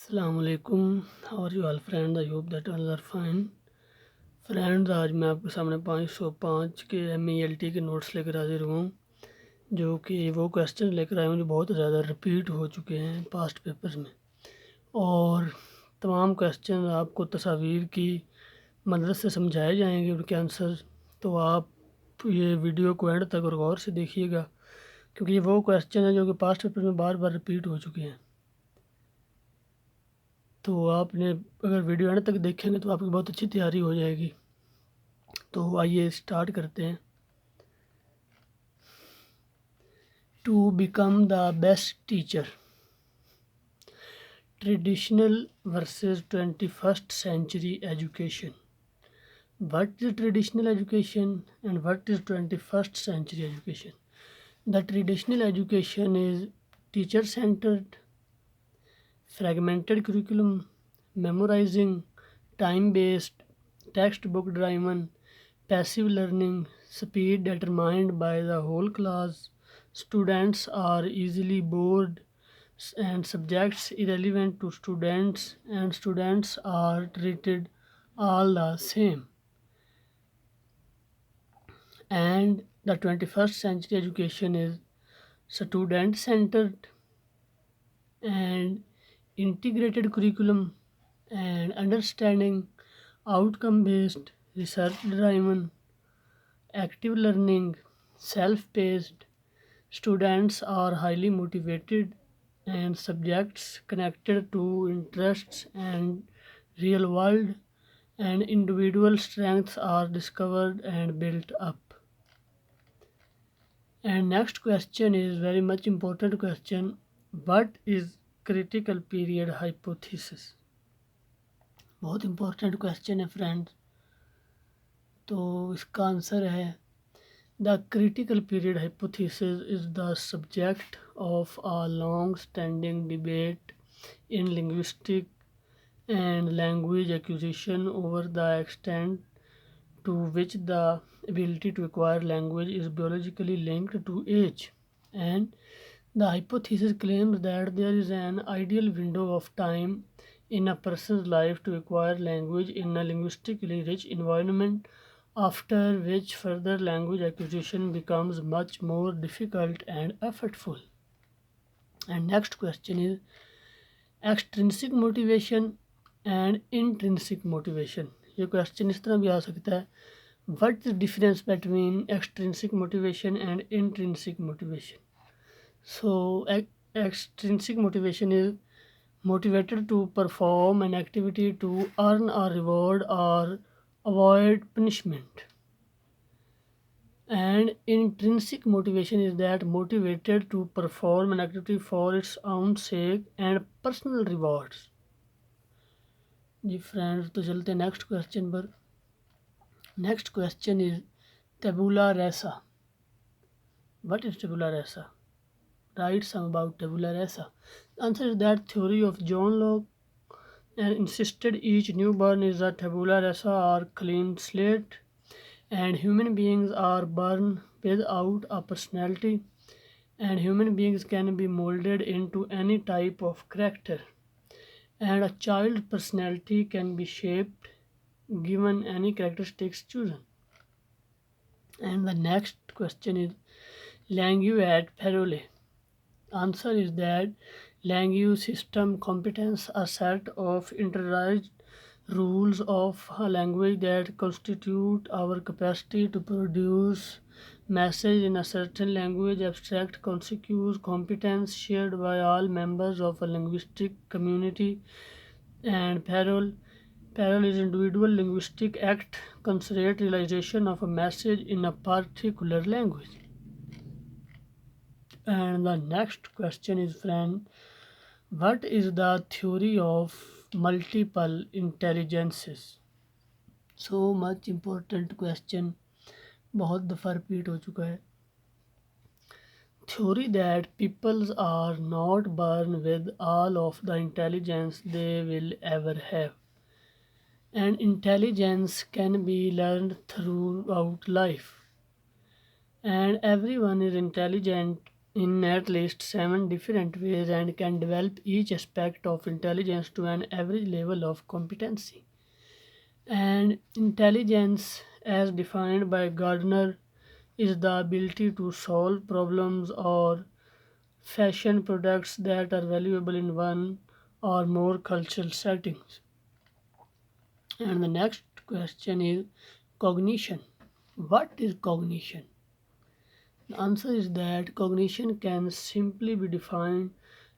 अस्सलामुअलैकुम। How are you all friend? I hope that all are fine. Friends, आज मैं आपके सामने 505 के MELT के नोट्स लेकर हाजिर हूँ, जो कि वो क्वेश्चन लेकर आए हूँ जो बहुत ज़्यादा रिपीट हो चुके हैं पास्ट पेपर्स में। और तमाम क्वेश्चन आपको तस्वीर की मदद से समझाए जाएंगे उनके आंसर। तो आप ये वीडियो को एंड तक और गौर से देखिएगा, क्योंकि ये वो क्वेश्चन है जो कि पास्ट पेपर में बार बार रिपीट हो चुके हैं। तो आपने अगर वीडियो एंड तक देखेंगे तो आपकी बहुत अच्छी तैयारी हो जाएगी। तो आइए स्टार्ट करते हैं। To become the best teacher, traditional versus 21st century education. What is traditional education and what is 21st century education? The traditional education is teacher centered, fragmented curriculum, memorizing, time based, textbook driven, passive learning, speed determined by the whole class. Students are easily bored and subjects irrelevant to students, and students are treated all the same. And the 21st century education is student centered and integrated curriculum and understanding, outcome based, research driven, active learning, self paced. Students are highly motivated and subjects connected to interests and real world, and individual strengths are discovered and built up. And next question is very much important question. What is critical period hypothesis? बहुत important question है friends. तो इसका answer है the critical period hypothesis is the subject of a long-standing debate in linguistics and language acquisition over the extent to which the ability to acquire language is biologically linked to age. And the hypothesis claims that there is an ideal window of time in a person's life to acquire language in a linguistically rich environment, after which further language acquisition becomes much more difficult and effortful. And next question is extrinsic motivation and intrinsic motivation. ये question इस तरह भी आ सकता है, what is the difference between extrinsic motivation and intrinsic motivation? So extrinsic motivation is motivated to perform an activity to earn a reward or avoid punishment. And intrinsic motivation is that motivated to perform an activity for its own sake and personal rewards. जी friends, तो चलते हैं next question पर। Next question is tabula rasa. What is tabula rasa? Write some about tabula rasa. The answer is that theory of John Locke and insisted each newborn is a tabula rasa or clean slate, and human beings are born without a personality, and human beings can be molded into any type of character, and a child's personality can be shaped given any characteristics chosen. And the next question is language at parole. Answer is that language system competence a set of interiorized rules of a language that constitute our capacity to produce message in a certain language. Abstract constitutes competence shared by all members of a linguistic community, and parole is individual linguistic act considerate realization of a message in a particular language. And the next question is, friend, what is the theory of multiple intelligences? So much important question, बहुत दफ़ा repeat हो चुका है। Theory that peoples are not born with all of the intelligence they will ever have, and intelligence can be learned throughout life, and everyone is intelligent in at least 7 different ways and can develop each aspect of intelligence to an average level of competency. And intelligence, as defined by Gardner, is the ability to solve problems or fashion products that are valuable in one or more cultural settings. And the next question is cognition. What is cognition? The answer is that cognition can simply be defined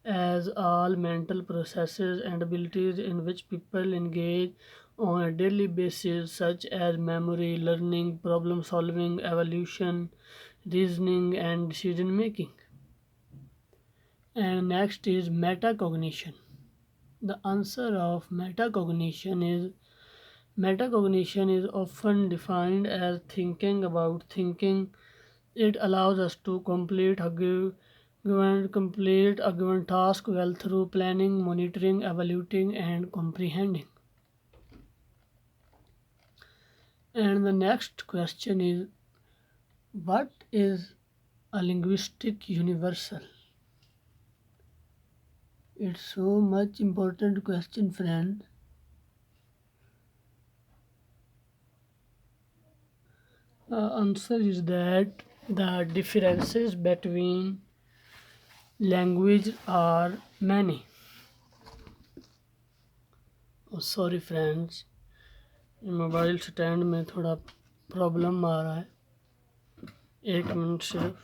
as all mental processes and abilities in which people engage on a daily basis, such as memory, learning, problem solving, evolution, reasoning, and decision making. And next is metacognition. The answer of metacognition is often defined as thinking about thinking. It allows us to complete a given task well through planning, monitoring, evaluating, and comprehending. And the next question is, what is a linguistic universal? It's so much important question, friend. The answer is that the differences between language are many. Oh, sorry friends, mobile stand में थोड़ा problem आ रहा है, 1 minute सिर्फ.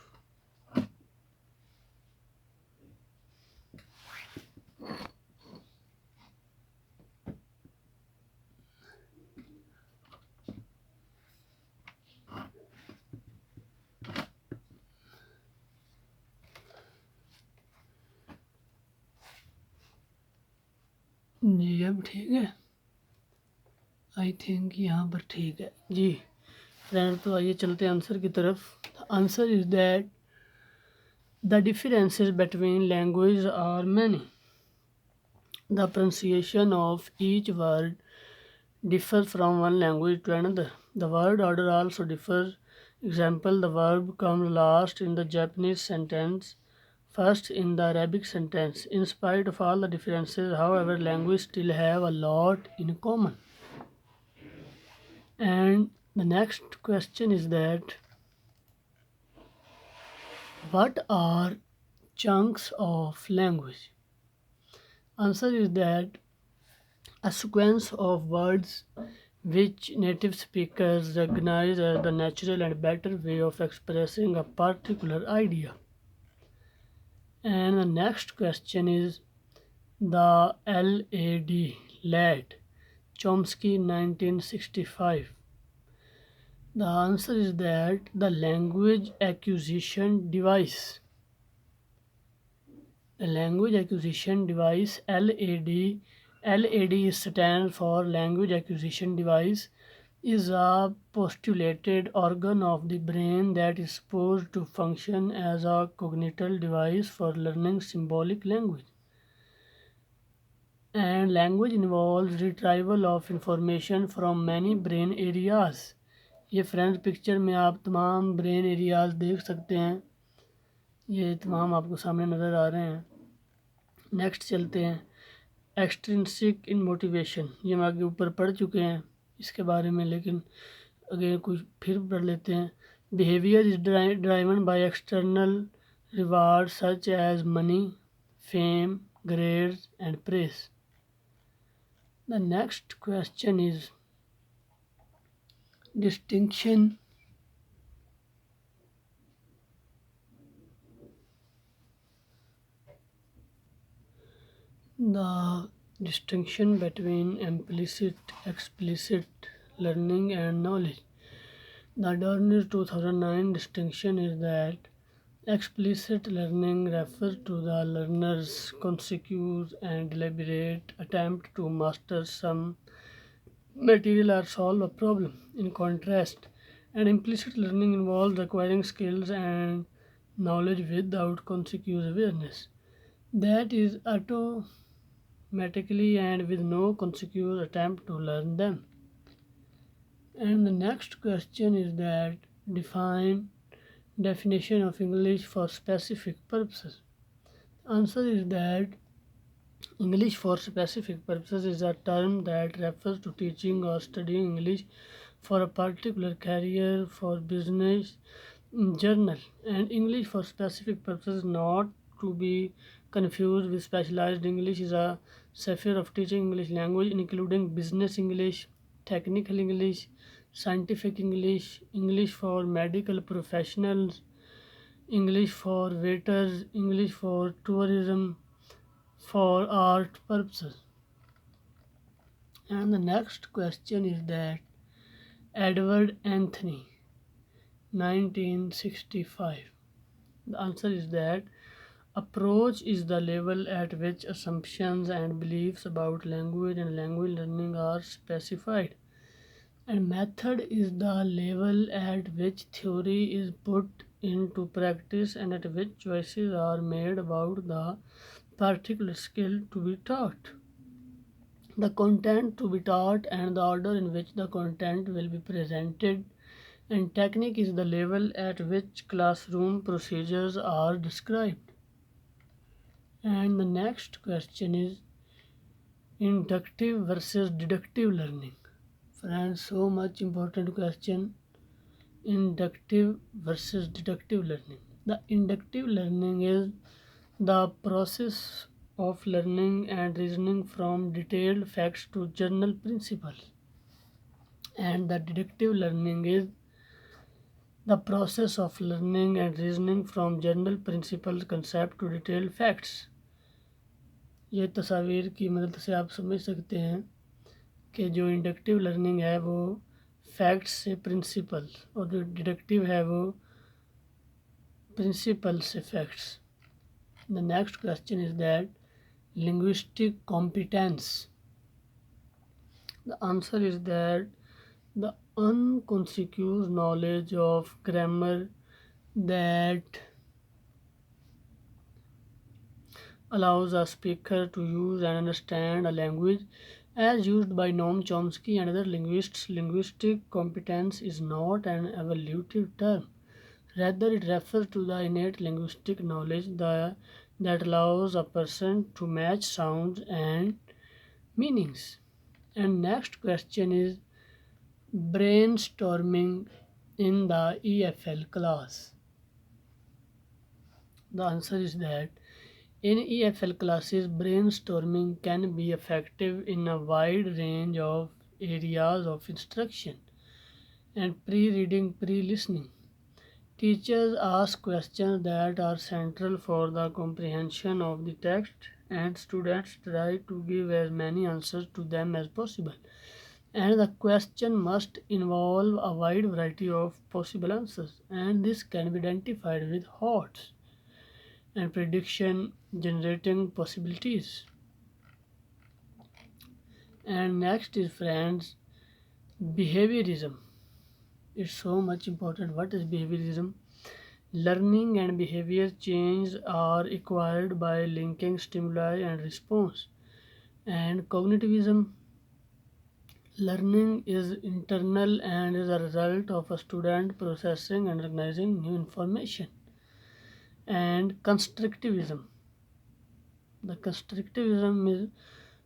जी अब ठीक है, I think यहाँ पर ठीक है जी फ्रेंड. तो आइए चलते हैं आंसर की तरफ. Answer is that the differences between language are many. The pronunciation of each word differs from one language to another. The word order also differs. Example, the verb comes last in the Japanese sentence, first in the Arabic sentence. In spite of all the differences, however, languages still have a lot in common. And the next question is that what are chunks of language? Answer is that a sequence of words which native speakers recognize as the natural and better way of expressing a particular idea. And the next question is the LAD, Chomsky 1965. The answer is that the language acquisition device. The language acquisition device LAD stands for language acquisition device, is a postulated organ of the brain that is supposed to function as a cognitive device for learning symbolic language. And language involves retrieval of information from many brain areas. ये friends picture में आप तमाम brain areas देख सकते हैं, ये तमाम आपको सामने नज़र आ रहे हैं. नेक्स्ट चलते हैं एक्सट्रिंसिक इन मोटिवेशन. ये हम आगे ऊपर पढ़ चुके हैं इसके बारे में, लेकिन अगर कुछ फिर पढ़ लेते हैं. Behaviour is driven by external reward such as money, fame, grades and praise. The next question is distinction. The distinction between implicit, explicit learning and knowledge. The Dorner's 2009 distinction is that explicit learning refers to the learner's conscious and deliberate attempt to master some material or solve a problem. In contrast, and implicit learning involves acquiring skills and knowledge without conscious awareness. That is automatically and with no conscious attempt to learn them. And the next question is that define Definition of English for specific purposes. Answer is that English for specific purposes is a term that refers to teaching or studying English for a particular career, for business, journal, and English for specific purposes, not to be confused with specialized English, is a sphere of teaching English language, including business English, technical English, scientific English, English for medical professionals, English for waiters, English for tourism, for art purposes. And the next question is that Edward Anthony, 1965. The answer is that approach is the level at which assumptions and beliefs about language and language learning are specified. And method is the level at which theory is put into practice and at which choices are made about the particular skill to be taught. The content to be taught and the order in which the content will be presented, and technique is the level at which classroom procedures are described. And the next question is inductive versus deductive learning. Friends, so much important question. Inductive versus deductive learning. The inductive learning is the process of learning and reasoning from detailed facts to general principles. And the deductive learning is the process of learning and reasoning from general principles concept to detailed facts. ये तस्वीर की मदद से आप समझ सकते हैं कि जो इंडक्टिव लर्निंग है वो फैक्ट्स से प्रिंसिपल, और जो डिडक्टिव है वो प्रिंसिपल से facts. The next question is that linguistic competence. The answer is that the unconscious knowledge of grammar that allows a speaker to use and understand a language as used by Noam Chomsky and other linguists. Linguistic competence is not an evaluative term. Rather, it refers to the innate linguistic knowledge that allows a person to match sounds and meanings. And next question is brainstorming in the EFL class. The answer is that in EFL classes, brainstorming can be effective in a wide range of areas of instruction and pre-reading, pre-listening. Teachers ask questions that are central for the comprehension of the text, and students try to give as many answers to them as possible. And the question must involve a wide variety of possible answers, and this can be identified with HOTS and prediction generating possibilities. And next is, friends, behaviorism. It's so much important. What is behaviorism? Learning and behavior change are acquired by linking stimuli and response. And cognitivism, learning is internal and is a result of a student processing and recognizing new information. And constructivism, the constructivism is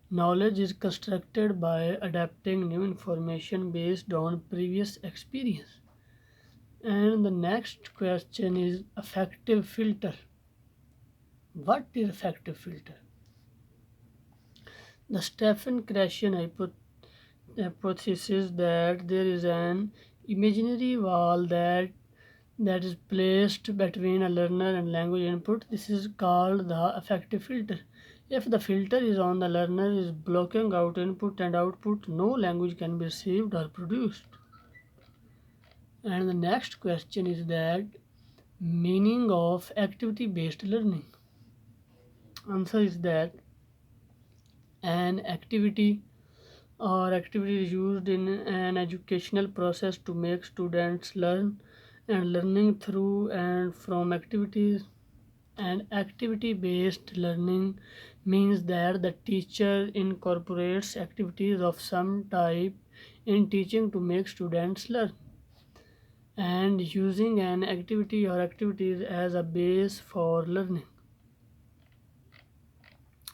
knowledge is constructed by adapting new information based on previous experience. And the next question is affective filter. What is affective filter? The Stephen Krashen hypothesis that there is an imaginary wall that is placed between a learner and language input. This is called the affective filter. If the filter is on, the learner is blocking out input and output, no language can be received or produced. And the next question is that meaning of activity-based learning. Answer is that an activity or activity is used in an educational process to make students learn, and learning through and from activities. And activity based learning means that the teacher incorporates activities of some type in teaching to make students learn. and using an activity or activities as a base for learning.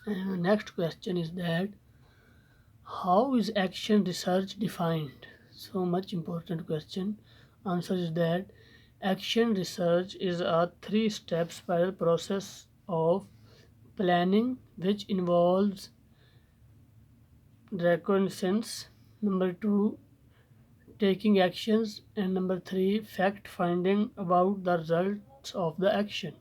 And the next question is that how is action research defined? So much important question. Answer is that action research is a three-step spiral process of planning which involves reconnaissance, number two, taking actions, and number three, fact finding about the results of the action.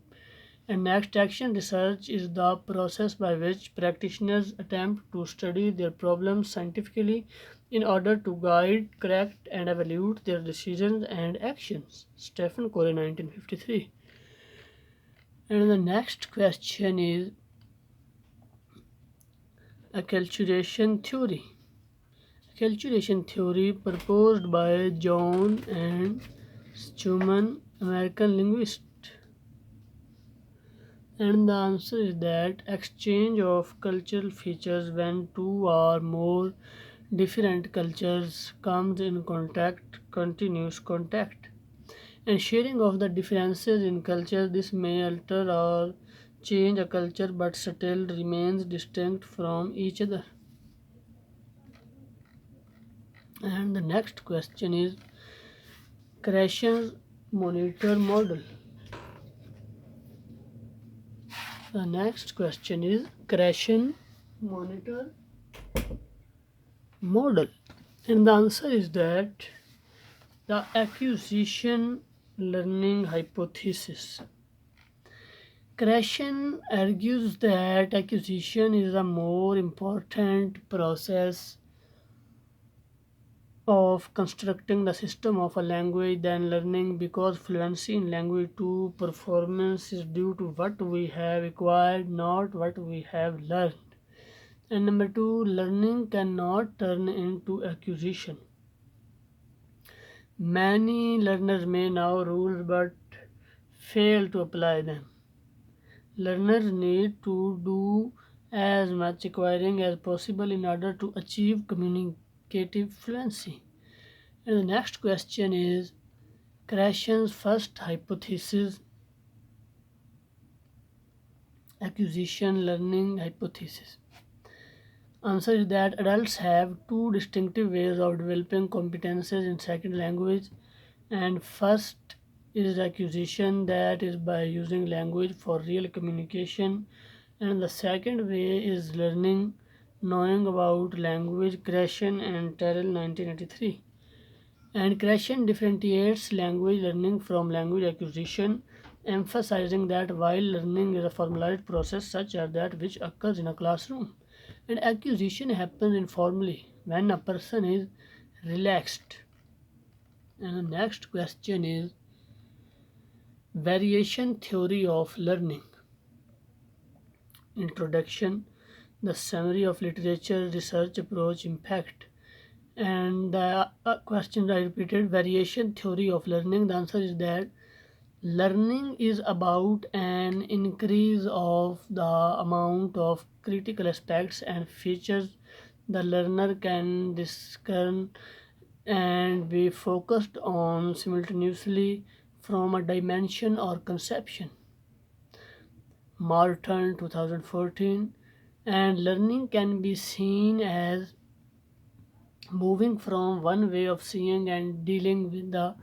And next, action research is the process by which practitioners attempt to study their problems scientifically in order to guide, correct, and evaluate their decisions and actions. Stephen Covey, 1953. And the next question is acculturation theory. Acculturation theory proposed by John and Schumann, American linguist. And the answer is that exchange of cultural features when two or more different cultures comes in contact, continuous contact, and sharing of the differences in culture. This may alter or change a culture but still remains distinct from each other. And the next question is Krashen's monitor model. The next question is Krashen monitor model. And the answer is that the acquisition learning hypothesis. Krashen argues that acquisition is a more important process of constructing the system of a language than learning because fluency in language 2 performance is due to what we have acquired, not what we have learned. And number two, learning cannot turn into acquisition. Many learners may know rules but fail to apply them. Learners need to do as much acquiring as possible in order to achieve communicative fluency. And the next question is Krashen's first hypothesis, acquisition learning hypothesis. Answer is that adults have two distinctive ways of developing competences in second language, and first is acquisition, that is by using language for real communication, and the second way is learning, knowing about language. Krashen and Terrell, 1983. And Krashen differentiates language learning from language acquisition, emphasizing that while learning is a formalized process such as that which occurs in a classroom, and acquisition happens informally when a person is relaxed. And the next question is variation theory of learning. Introduction, the summary of literature, research approach, impact. And the question I repeated, variation theory of learning. The answer is that learning is about an increase of the amount of critical aspects and features the learner can discern and be focused on simultaneously from a dimension or conception. Martin, 2014. And learning can be seen as moving from one way of seeing and dealing with the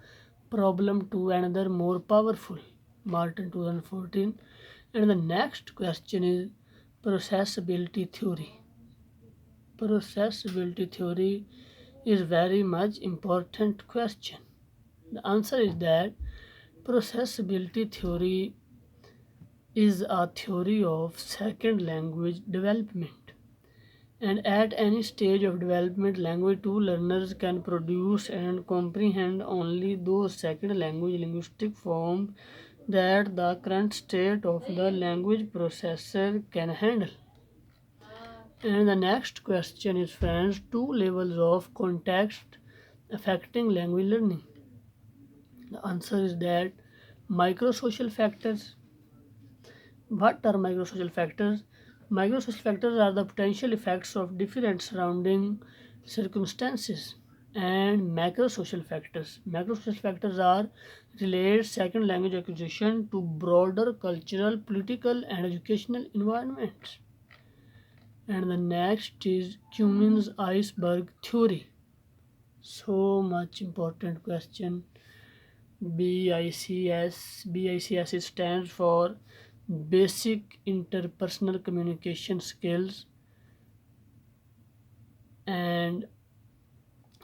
problem to another more powerful. Martin, 2014. And the next question is processability theory. Processability theory is very much important question. The answer is that processability theory is a theory of second language development. And at any stage of development, language 2 learners can produce and comprehend only those second language linguistic forms that the current state of the language processor can handle. And the next question is, friends, two levels of context affecting language learning. The answer is that microsocial factors. What are microsocial factors? Microsocial factors are the potential effects of different surrounding circumstances. and macro-social factors. Macro-social factors are relate second language acquisition to broader cultural, political, and educational environments. And the next is Cummins iceberg theory. So much important question. BICS stands for Basic Interpersonal Communication Skills and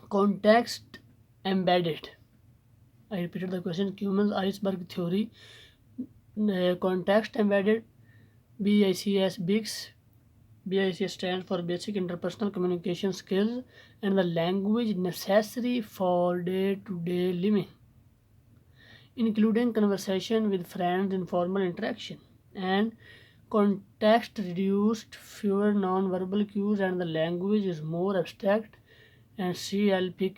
Context Embedded. I repeated the question. Cummins iceberg theory, context embedded, BICS BICS. BICS stands for Basic Interpersonal Communication Skills and the language necessary for day to day living, including conversation with friends, informal interaction, and context reduced, fewer non-verbal cues, and the language is more abstract. And CLP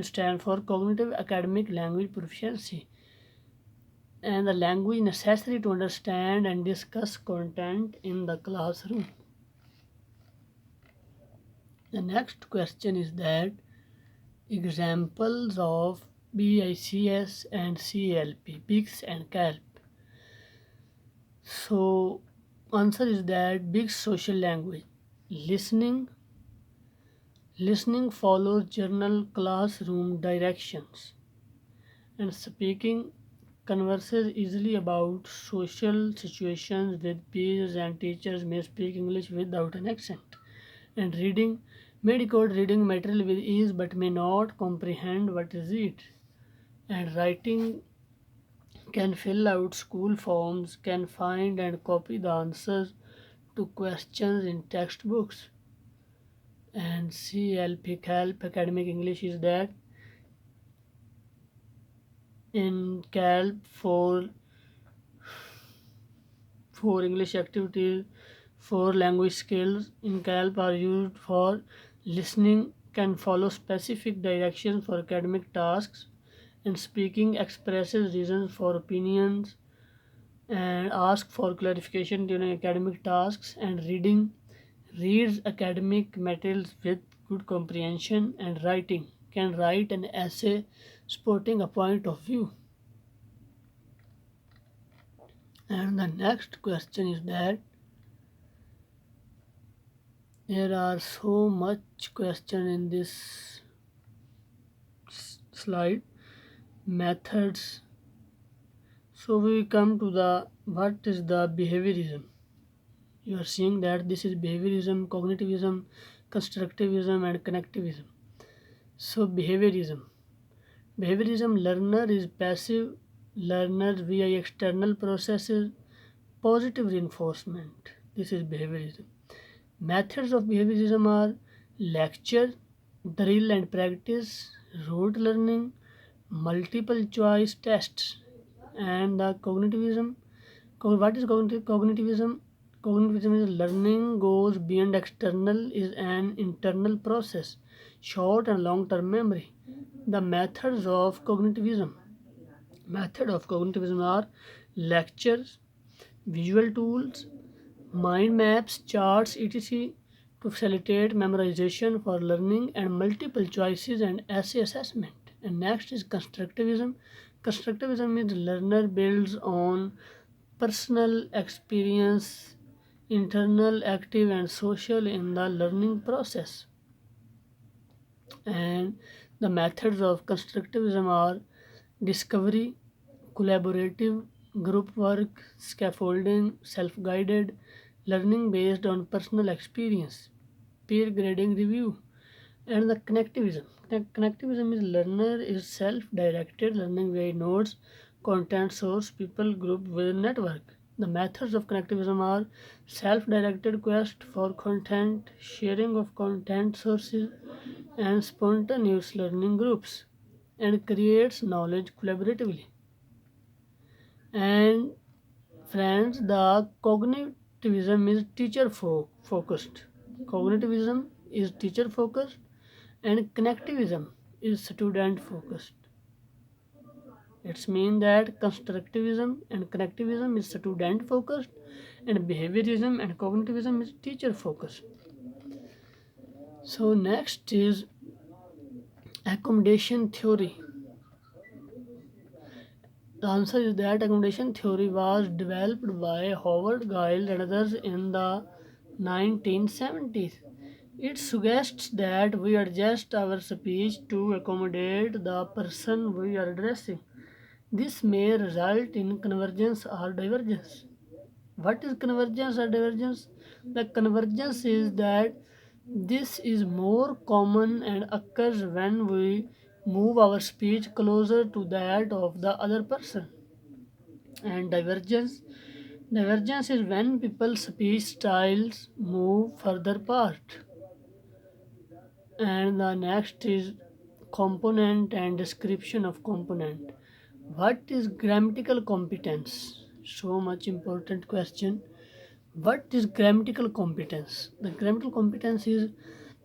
stands for Cognitive Academic Language Proficiency, and the language necessary to understand and discuss content in the classroom. The next question is that examples of BICS and CLP, BICS and CALP. So answer is that big social language. Listening. Listening follows journal classroom directions. And speaking converses easily about social situations with peers and teachers may speak English without an accent. And reading may decode reading material with ease but may not comprehend what is it. And writing can fill out school forms, can find and copy the answers to questions in textbooks. And CLP CALP academic English is that in CALP for English activities, for language skills in CALP are used for listening, can follow specific directions for academic tasks, and speaking expresses reasons for opinions and ask for clarification during academic tasks, and reading reads academic materials with good comprehension, and writing can write an essay supporting a point of view. And the next question is that there are so much question in this slide. Methods. So we come to the what is the behaviorism. You are seeing that this is behaviorism, cognitivism, constructivism, and connectivism. So behaviorism. Behaviorism learner is passive learner via external processes, positive reinforcement. This is behaviorism. Methods of behaviorism are lecture, drill and practice, rote learning, multiple choice tests, and the cognitivism. What is cognitivism? Cognitivism is learning goes beyond external, is an internal process, short and long term memory. The methods of cognitivism. Method of cognitivism are lectures, visual tools, mind maps, charts, etc. to facilitate memorization for learning, and multiple choices and essay assessment. And next is constructivism. Constructivism is learner builds on personal experience, internal, active, and social in the learning process. And the methods of constructivism are discovery, collaborative, group work, scaffolding, self guided, learning based on personal experience, peer grading review, and the connectivism. Connectivism is learner is self directed learning via nodes, content source, people, group within network. The methods of connectivism are self directed quest for content, sharing of content sources, and spontaneous learning groups, and creates knowledge collaboratively. And friends, the cognitivism is teacher focused. Cognitivism is teacher focused, and connectivism is student focused. It's mean that constructivism and connectivism is student focused, and behaviorism and cognitivism is teacher focused. So next is Accommodation theory. The answer is that accommodation theory was developed by Howard Gile and others in the 1970s. It suggests that we adjust our speech to accommodate the person we are addressing. This may result in convergence or divergence. What is convergence or divergence? The convergence is that this is more common and occurs when we move our speech closer to that of the other person. And divergence is when people's speech styles move further apart. And the next is component and description of component. What is grammatical competence? So much important question. What is grammatical competence? The grammatical competence is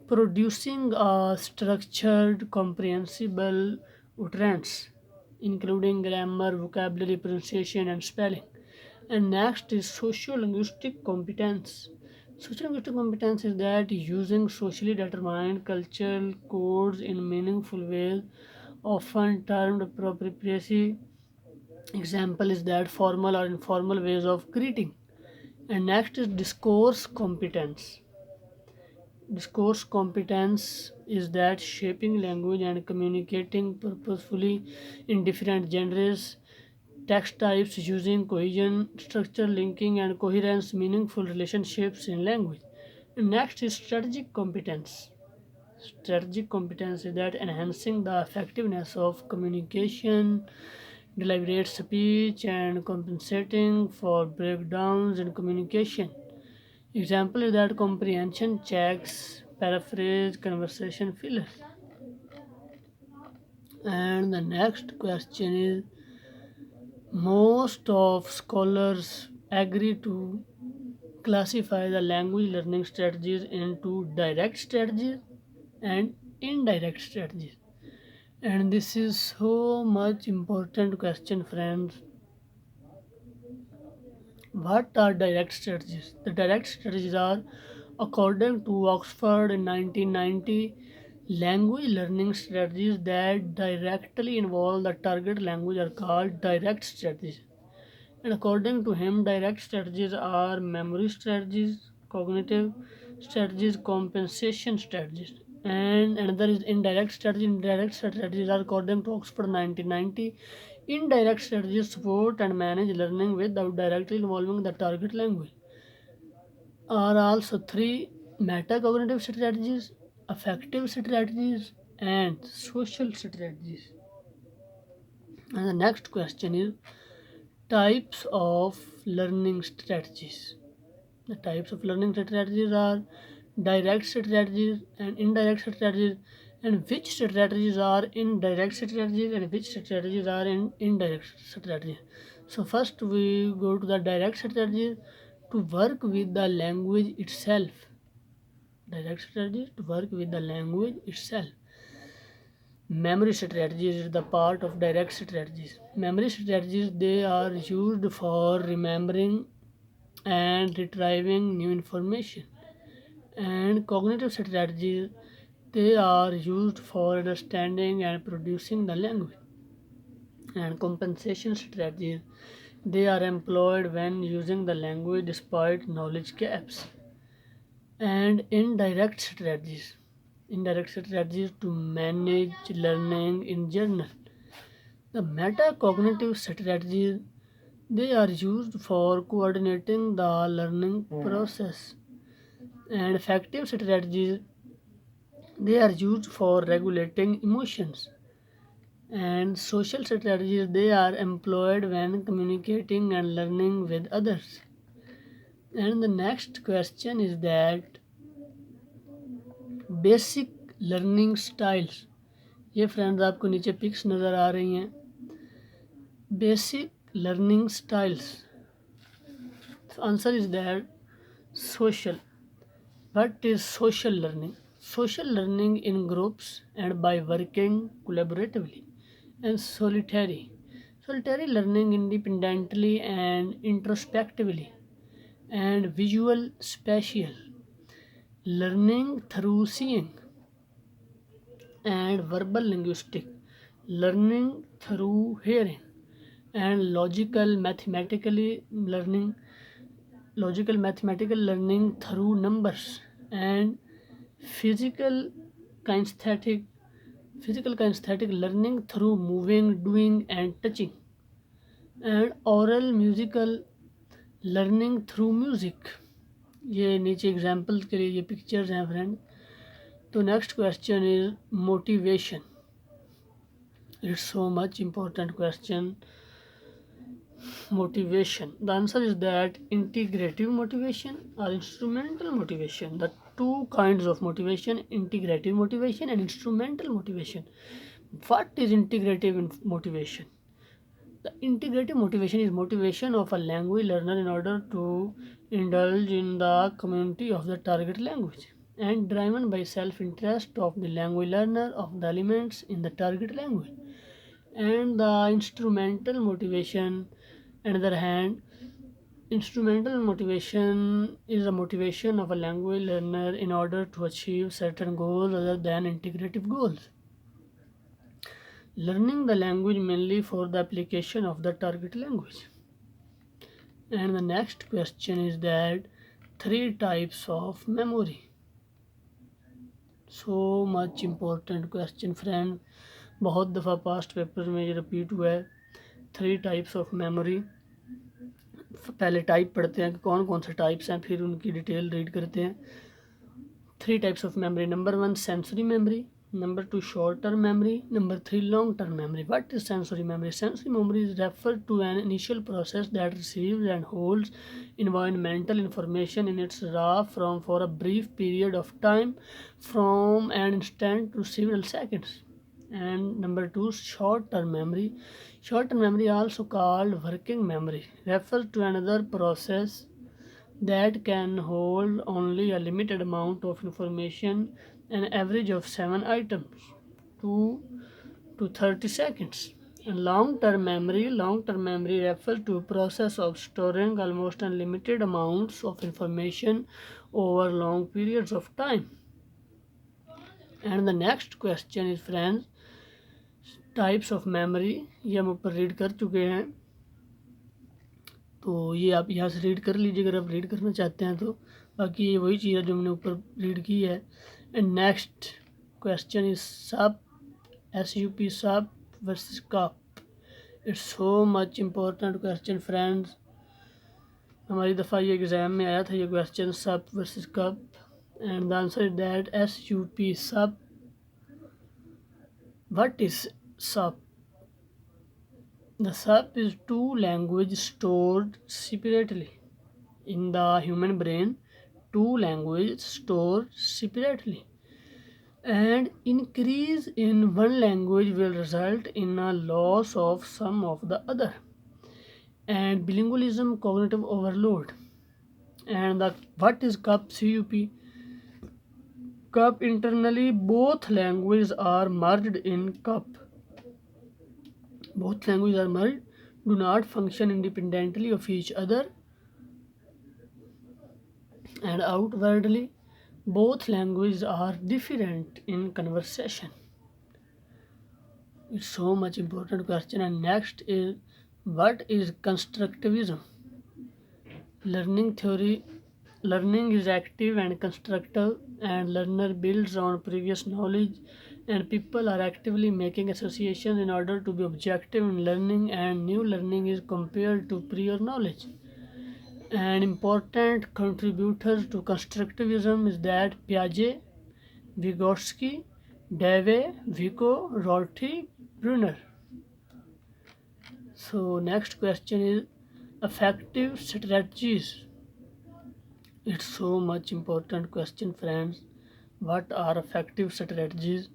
producing a structured, comprehensible utterance, including grammar, vocabulary, pronunciation, and spelling. And next is socio-linguistic competence. Socio-linguistic competence is that using socially determined cultural codes in meaningful ways, often termed appropriacy. Example is that formal or informal ways of greeting. And next is discourse competence. Discourse competence is that shaping language and communicating purposefully in different genres, text types using cohesion, structure, linking, and coherence, meaningful relationships in language. And next is strategic competence. Strategic competence is that enhancing the effectiveness of communication, deliberate speech, and compensating for breakdowns in communication. Example is that comprehension checks, paraphrase, conversation fillers. And the next question is most of scholars agree to classify the language learning strategies into direct strategies and indirect strategies. And this is so much important question, friends. What are direct strategies? The direct strategies are, according to Oxford in 1990, language learning strategies that directly involve the target language are called direct strategies. And according to him, direct strategies are memory strategies, cognitive strategies, compensation strategies. And another is indirect strategy. Indirect strategies are, according to Oxford 1990, indirect strategies support and manage learning without directly involving the target language. Are also three metacognitive strategies, affective strategies, and social strategies. And the next question is types of learning strategies. The types of learning strategies are direct strategies and indirect strategies, and which strategies are indirect strategies and which strategies are in indirect strategies. So first we go to the direct strategies to work with the language itself. Direct strategies to work with the language itself. Memory strategies is the part of direct strategies. Memory strategies, they are used for remembering and retrieving new information. And cognitive strategies, they are used for understanding and producing the language. And compensation strategies, they are employed when using the language despite knowledge gaps. And indirect strategies to manage learning in general. The metacognitive strategies, they are used for coordinating the learning process. And effective strategies, they are used for regulating emotions. And social strategies, they are employed when communicating and learning with others. And the next question is that basic learning styles, ये friends आपको नीचे pics नज़र आ रही हैं. Basic learning styles, answer is that social. What is social learning? Social learning in groups and by working collaboratively. And solitary. Solitary learning independently and introspectively. And visual spatial. Learning through seeing. and verbal linguistic learning through hearing, and logical mathematical learning through numbers, and physical kinesthetic physical kinesthetic learning through moving, doing and touching, and oral musical learning through music. ये नीचे example के लिए ये pictures हैं friend. तो next question is motivation. It's so much important question. Motivation, the answer is that integrative motivation or instrumental motivation. The two kinds of motivation, integrative motivation and instrumental motivation. What is integrative motivation? The integrative motivation is motivation of a language learner in order to indulge in the community of the target language and driven by self-interest of the language learner of the elements in the target language. And the instrumental motivation, on the other hand, instrumental motivation is a motivation of a language learner in order to achieve certain goals other than integrative goals. Learning the language mainly for the application of the target language. And the next question is that 3 types of memory. So much important question friend, बहुत दफ़ा past paper में ये repeat हुआ है। 3 types of memory। पहले type पढ़ते हैं कि कौन कौन से टाइप्स हैं, फिर उनकी डिटेल रीड करते हैं। 3 types of memory. Number 1 sensory memory, number 2 short term memory, number 3 long term memory. What is sensory memory? Sensory memory is referred to an initial process that receives and holds environmental information in its raw form for a brief period of time, from an instant to several seconds. And number 2 short term memory. Short term memory, also called working memory, refers to another process that can hold only a limited amount of information, an average of 7 items, 2 to 30 seconds. And long-term memory refers to a process of storing almost unlimited amounts of information over long periods of time. And the next question is friends, types of memory, ये हम ऊपर read कर चुके हैं, तो ये आप यहाँ से रीड कर लीजिए अगर आप रीड करना चाहते हैं तो। बाकी ये वही चीज़ है जो हमने ऊपर रीड की है। एंड नेक्स्ट क्वेश्चन इज सब, SUP सब versus cup. It's so much important question friends. हमारी दफ़ा ये एग्ज़ाम में आया था ये क्वेश्चन, सब versus cup. And the answer is that SUP सब। व्हाट इज सब? The SUP is 2 languages stored separately. In the human brain, 2 languages stored separately. And increase in one language will result in a loss of some of the other. And bilingualism, cognitive overload. And what is CUP? CUP internally, both languages are merged in CUP. Both languages are merged, do not function independently of each other. And outwardly, both languages are different in conversation. It's so much important question. And next is, what is constructivism? Learning theory. Learning is active and constructive, and learner builds on previous knowledge, and people are actively making associations in order to be objective in learning, and new learning is compared to prior knowledge. And important contributors to constructivism is that Piaget, Vygotsky, Dave, Vico, Rorty, Brunner. So next question is effective strategies. It's so much important question friends. What are effective strategies?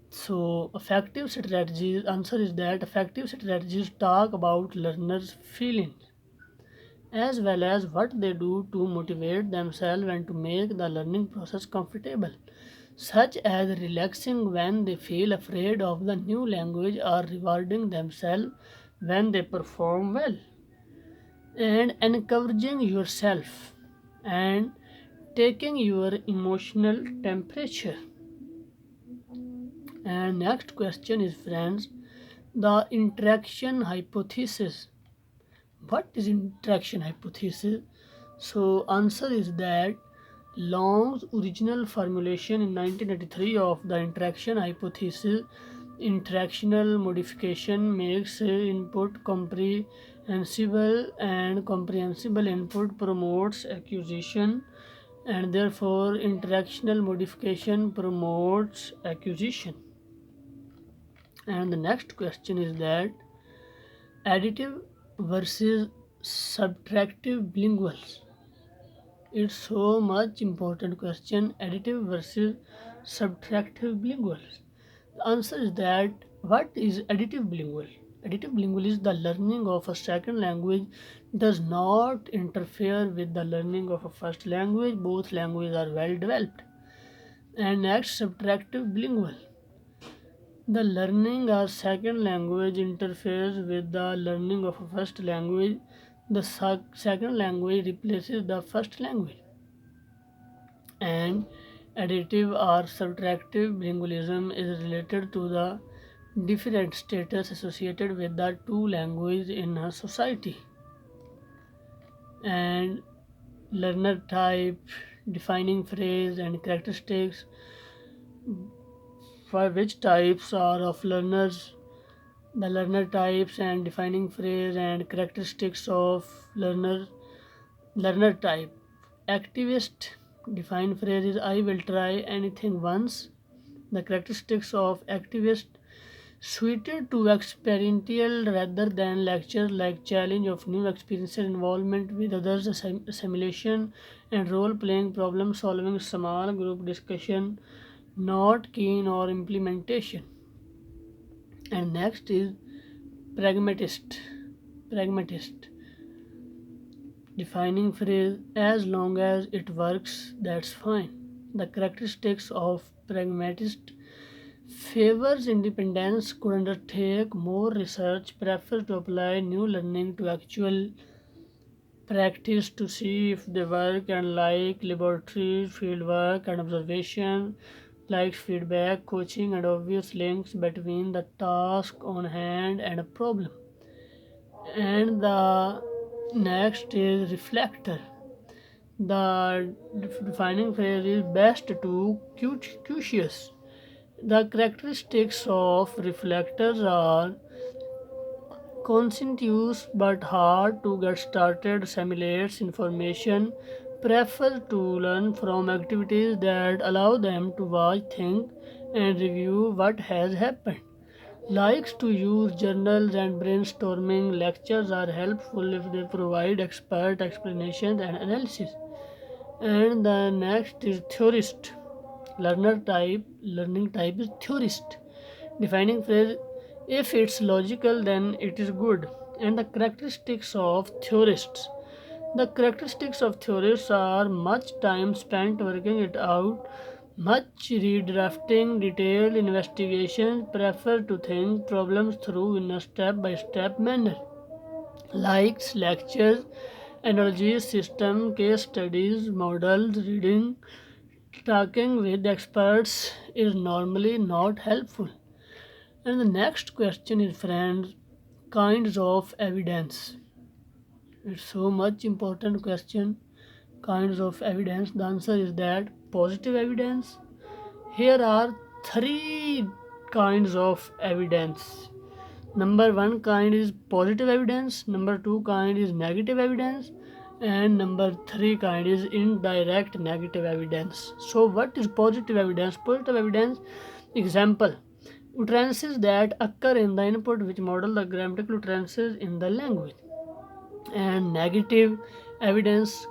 So effective strategies, answer is that effective strategies talk about learners' feelings as well as what they do to motivate themselves and to make the learning process comfortable, such as relaxing when they feel afraid of the new language or rewarding themselves when they perform well, and encouraging yourself and taking your emotional temperature. And next question is, friends, the interaction hypothesis. What is interaction hypothesis? So answer is that Long's original formulation in 1983 of the interaction hypothesis, interactional modification makes input comprehensible and comprehensible input promotes acquisition, and therefore interactional modification promotes acquisition. And the next question is that additive versus subtractive bilinguals. It's so much important question. Additive versus subtractive bilinguals. The answer is that what is additive bilingual? Additive bilingual is the learning of a second language does not interfere with the learning of a first language. Both languages are well developed. And next, subtractive bilingual. The learning a second language interferes with the learning of a first language. The second language replaces the first language. And additive or subtractive bilingualism is related to the different status associated with the two languages in a society. And learner type, defining phrase, and characteristics. For which types are of learners, the learner types and defining phrase and characteristics of learner type. Activist defined phrase is I will try anything once. The characteristics of activist suited to experiential rather than lecture like challenge of new experiences, involvement with others, assimilation and role playing, problem solving, small group discussion, not keen or implementation. And next is pragmatist. Pragmatist defining phrase as long as it works, that's fine. The characteristics of pragmatist favors independence, could undertake more research, prefers to apply new learning to actual practice to see if they work, and like laboratory fieldwork and observation, likes feedback, coaching, and obvious links between the task on hand and a problem. And the next is reflector. The defining phrase is best to curious. The characteristics of reflectors are conscientious but hard to get started, assimilates information, prefer to learn from activities that allow them to watch, think, and review what has happened. Likes to use journals and brainstorming. Lectures are helpful if they provide expert explanations and analysis. And the next is theorist. Learning type is theorist. Defining phrase, if it's logical then it is good. And the characteristics of theorists. The characteristics of theorists are much time spent working it out, much redrafting, detailed investigation, prefer to think problems through in a step by step manner. Likes lectures, analogies, system, case studies, models, reading, talking with experts is normally not helpful. And the next question is, friends, kinds of evidence. It's so much important question. Kinds of evidence. The answer is that positive evidence. Here are three kinds of evidence. Number one kind is positive evidence, number two kind is negative evidence, and number three kind is indirect negative evidence. So what is positive evidence? Positive evidence, example, utterances that occur in the input which model the grammatical utterances in the language. And negative evidence,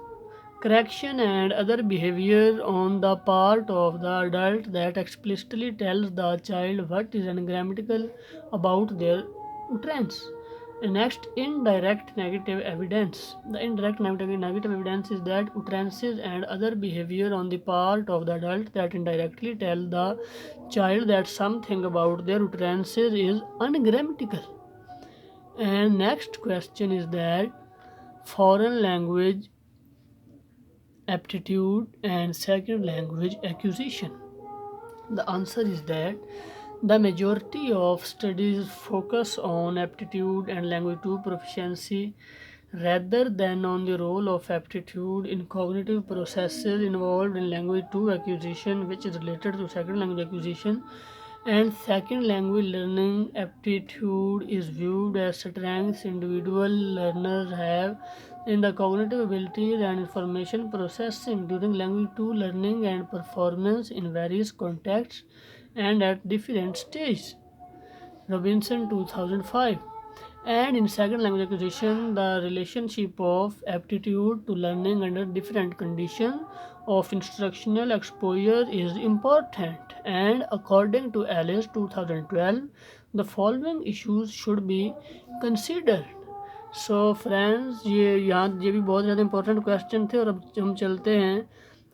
correction and other behavior on the part of the adult that explicitly tells the child what is ungrammatical about their utterance. And next, indirect negative evidence. The indirect negative evidence is that utterances and other behavior on the part of the adult that indirectly tell the child that something about their utterances is ungrammatical. And next question is that foreign language aptitude and second language acquisition. The answer is that The majority of studies focus on aptitude and language 2 proficiency rather than on the role of aptitude in cognitive processes involved in language 2 acquisition, which is related to second language acquisition. And second language learning aptitude is viewed as strengths individual learners have in the cognitive abilities and information processing during language 2 learning and performance in various contexts and at different stages. Robinson 2005. And in second language acquisition, the relationship of aptitude to learning under different conditions of instructional exposure is important. And according to Alice 2012, the following issues should be considered. So friends ये भी बहुत ज़्यादा important question थे और अब हम चलते हैं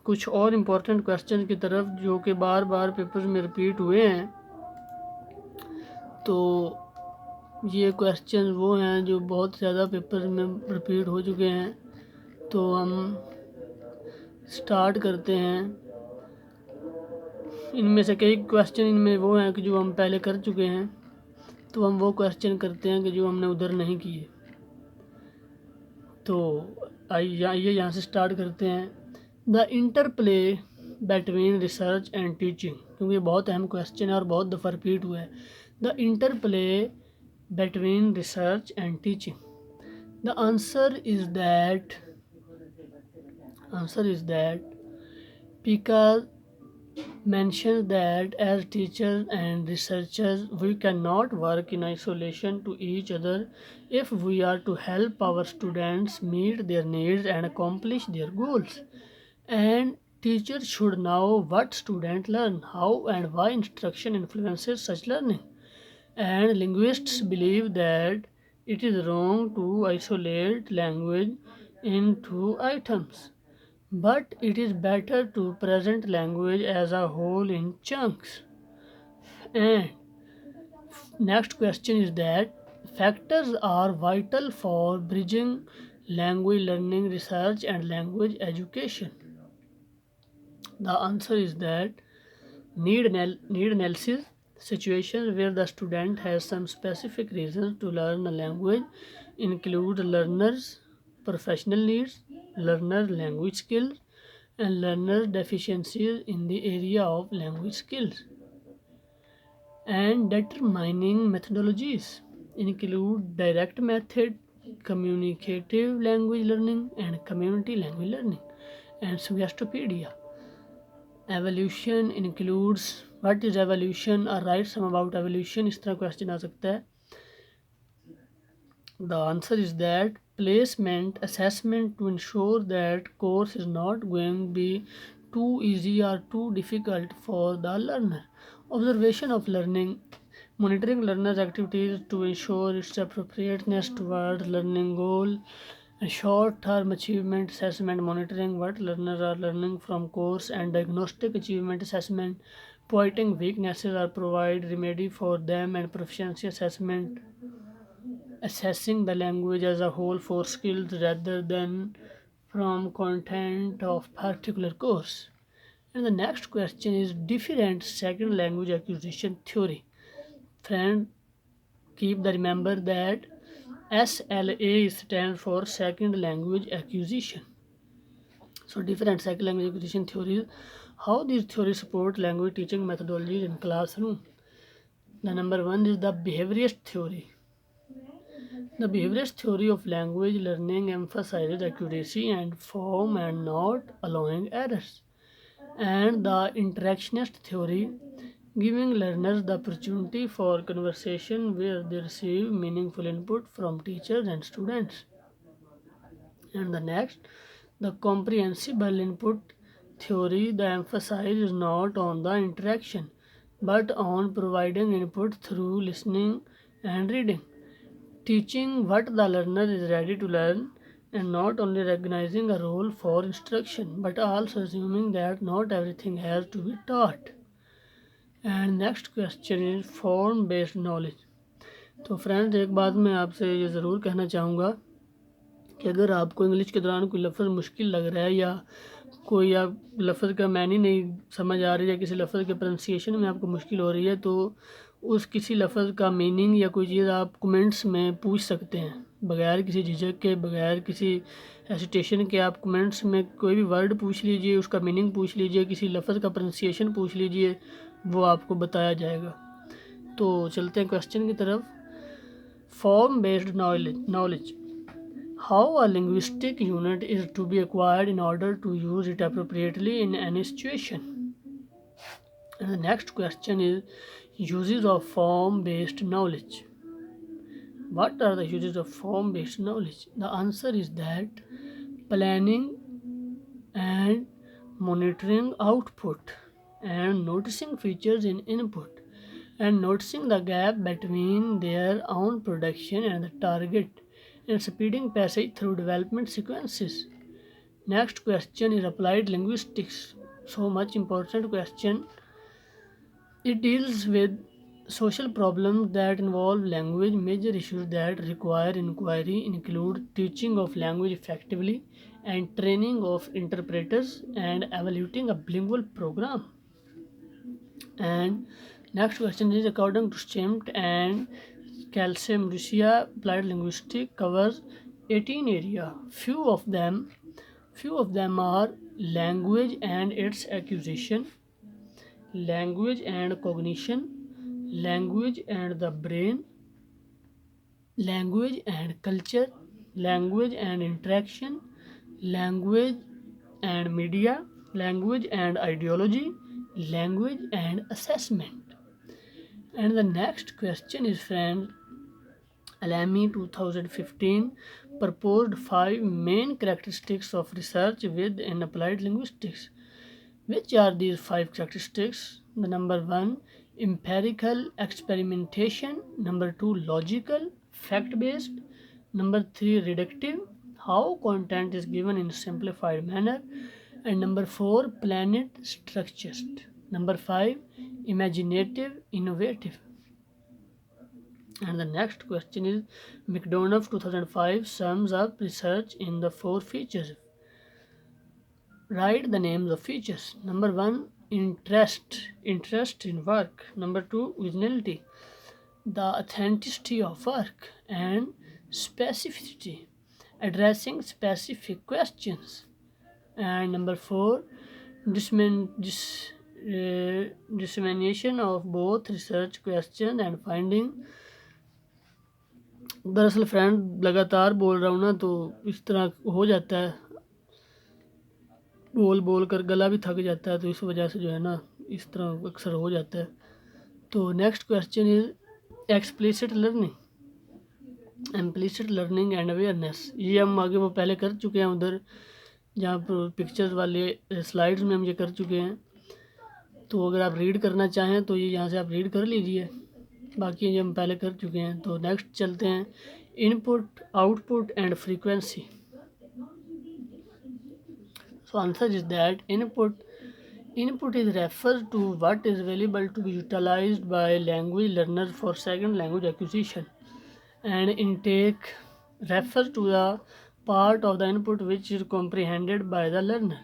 कुछ और इम्पोर्टेंट क्वेश्चन की तरफ जो कि बार बार पेपर्स में रिपीट हुए हैं। तो ये क्वेश्चन वो हैं जो बहुत ज़्यादा पेपर में रिपीट हो चुके हैं। तो हम स्टार्ट करते हैं। इनमें से कई क्वेश्चन इनमें वो हैं कि जो हम पहले कर चुके हैं, तो हम वो क्वेश्चन करते हैं कि जो हमने उधर नहीं किए। तो आइए यहाँ से स्टार्ट करते हैं। The interplay between research and teaching, क्योंकि ये बहुत अहम क्वेश्चन है और बहुत दफ़ा रिपीट हुआ है। The interplay between research and teaching, the answer is that Pika mentions that as teachers and researchers we cannot work in isolation to each other if we are to help our students meet their needs and accomplish their goals. And teachers should know what students learn, how and why instruction influences such learning. And linguists believe that it is wrong to isolate language into items, but it is better to present language as a whole in chunks. And next question is that factors are vital for bridging language learning research and language education. The answer is that need analysis, situations where the student has some specific reasons to learn a language include learners' professional needs, learner language skills, and learner deficiencies in the area of language skills. And determining methodologies include direct method, communicative language learning, and community language learning. And Suggestopedia. Evolution includes what is evolution or write some about evolution. इस तरह question आ सकता है। The answer is that placement assessment to ensure that course is not going to be too easy or too difficult for the learner. Observation of learning, monitoring learners' activities to ensure its appropriateness towards learning goal. And short-term achievement assessment, monitoring what learners are learning from course, and diagnostic achievement assessment, pointing weaknesses or provide remedy for them, and proficiency assessment, assessing the language as a whole for skills rather than from content of particular course. And the next question is different second language acquisition theory. Friend, keep the remember that SLA stands for second language acquisition. So different second language acquisition theories, how these theories support language teaching methodologies in classroom. The number one is the behaviorist theory. The behaviorist theory of language learning emphasizes accuracy and form and not allowing errors. And the interactionist theory, giving learners the opportunity for conversation where they receive meaningful input from teachers and students. And the next, the comprehensible input theory, the emphasis is not on the interaction but on providing input through listening and reading, teaching what the learner is ready to learn, and not only recognizing a role for instruction but also assuming that not everything has to be taught. And next question is form based knowledge. तो friends एक बात मैं आपसे ये ज़रूर कहना चाहूँगा कि अगर आपको इंग्लिश के दौरान कोई लफ्ज़ मुश्किल लग रहा है या कोई आप लफ्ज़ का मानी नहीं समझ आ रही है, किसी लफ्ज़ के प्रोनाउंसिएशन में आपको मुश्किल हो रही है, तो उस किसी लफ्ज़ का मीनिंग या कोई चीज़ आप कमेंट्स में पूछ सकते हैं, बगैर किसी झिझक के, बगैर किसी हेसिटेशन के। आप कमेंट्स में कोई भी वर्ड पूछ लीजिए, उसका मीनिंग पूछ लीजिए, किसी लफ्ज़ का प्रोनाउंसिएशन पूछ लीजिए, वो आपको बताया जाएगा। तो चलते हैं क्वेश्चन की तरफ। Form based knowledge, how a linguistic unit is to be acquired in order to use it appropriately in any situation. And the next question is uses of form based knowledge. What are the uses of form based knowledge? The answer is that planning and monitoring output, and noticing features in input, and noticing the gap between their own production and the target, and speeding passage through development sequences. Next question is applied linguistics. So much important question. It deals with social problems that involve language. Major issues that require inquiry include teaching of language effectively and training of interpreters and evaluating a bilingual program. And next question is according to STEMT and Calcium Russia, applied linguistics covers 18 area. Few of them are language and its acquisition, language and cognition, language and the brain, language and culture, language and interaction, language and media, language and ideology, language and assessment. And the next question is, friend, Alamy 2015 proposed 5 main characteristics of research within applied linguistics. Which are these 5 characteristics? The number 1, empirical experimentation. Number 2, logical, fact based. Number 3, reductive, how content is given in a simplified manner. And number 4, planet structures. Number 5, imaginative, innovative. And the next question is McDonough 2005 sums up research in the 4 features. Write the names of features. Number 1, interest in work. Number 2, originality, the authenticity of work, and specificity, addressing specific questions. And number 4, dissemination of both research questions and finding. दरअसल friend लगातार बोल रहा हूँ ना, तो इस तरह हो जाता है, बोल बोल कर गला भी थक जाता है, तो इस वजह से जो है ना इस तरह अक्सर हो जाता है। तो next question is explicit learning, implicit learning and awareness. ये हम आगे वो पहले कर चुके हैं, उधर जहाँ पर पिक्चर्स वाले स्लाइड्स में हम ये कर चुके हैं। तो अगर आप रीड करना चाहें तो ये यहाँ से आप रीड कर लीजिए, बाकी ये हम पहले कर चुके हैं। तो नेक्स्ट चलते हैं, input, output and frequency. So answer is that input is refers to what is available to be utilized by language learners for second language acquisition, and intake refers to the part of the input which is comprehended by the learner.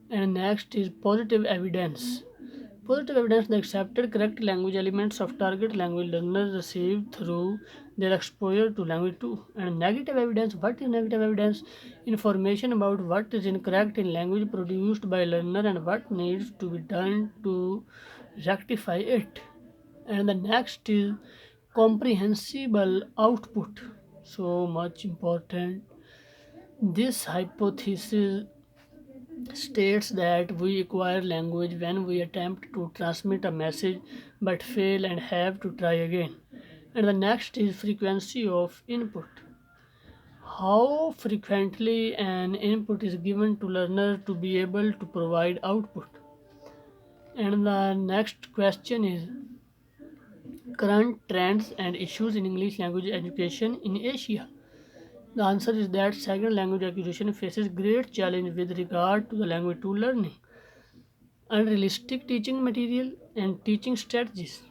And next is positive evidence. Positive evidence, the accepted correct language elements of target language learners received through their exposure to language 2. And negative evidence, what is negative evidence? Information about what is incorrect in language produced by learner and what needs to be done to rectify it. And the next is comprehensible output. So much important. This hypothesis states that we acquire language when we attempt to transmit a message but fail and have to try again. And the next is frequency of input. How frequently an input is given to learner to be able to provide output. And the next question is current trends and issues in English language education in Asia. The answer is that second language acquisition faces great challenge with regard to the language 2 learning, unrealistic teaching material and teaching strategies,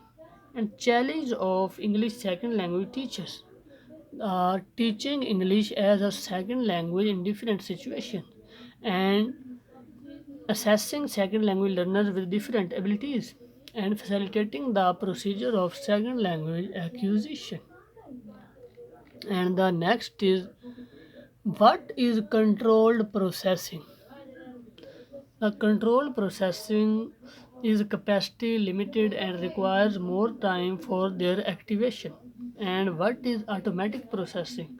and challenge of English second language teachers. Teaching English as a second language in different situations, and assessing second language learners with different abilities, and facilitating the procedure of second language acquisition. And the next is, what is controlled processing? The controlled processing is capacity limited and requires more time for their activation. And what is automatic processing?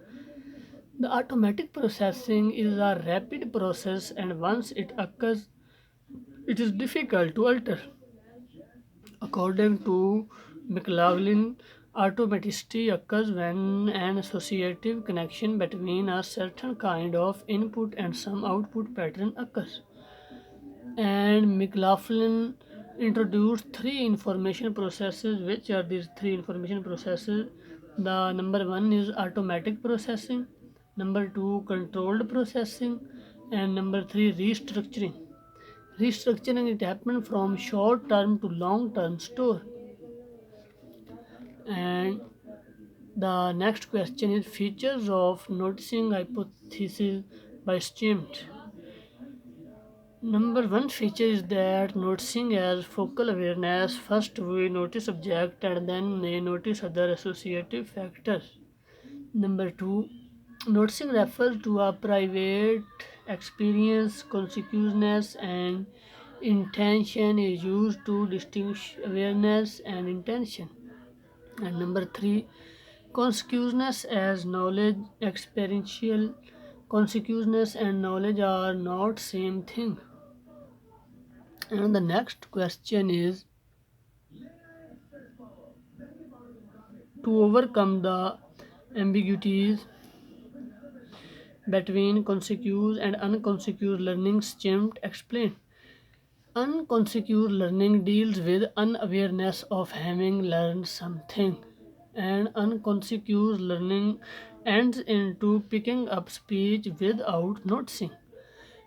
The automatic processing is a rapid process, and once it occurs, it is difficult to alter. According to McLaughlin, automaticity occurs when an associative connection between a certain kind of input and some output pattern occurs. And McLaughlin introduced three information processes. Which are these three information processes? The number one is automatic processing, number two controlled processing, and number three restructuring. Restructuring, it happened from short term to long term store. And the next question is features of noticing hypothesis by STEAMT. Number one feature is that noticing as focal awareness. First we notice object and then we notice other associative factors. Number two, noticing refers to a private experience, consciousness, and intention is used to distinguish awareness and intention. And number three, consciousness as knowledge, experiential consciousness and knowledge are not same thing. And the next question is, to overcome the ambiguities between conscious and unconscious learning, STEMT explained. Unconscious learning deals with unawareness of having learned something, and unconscious learning ends into picking up speech without noticing.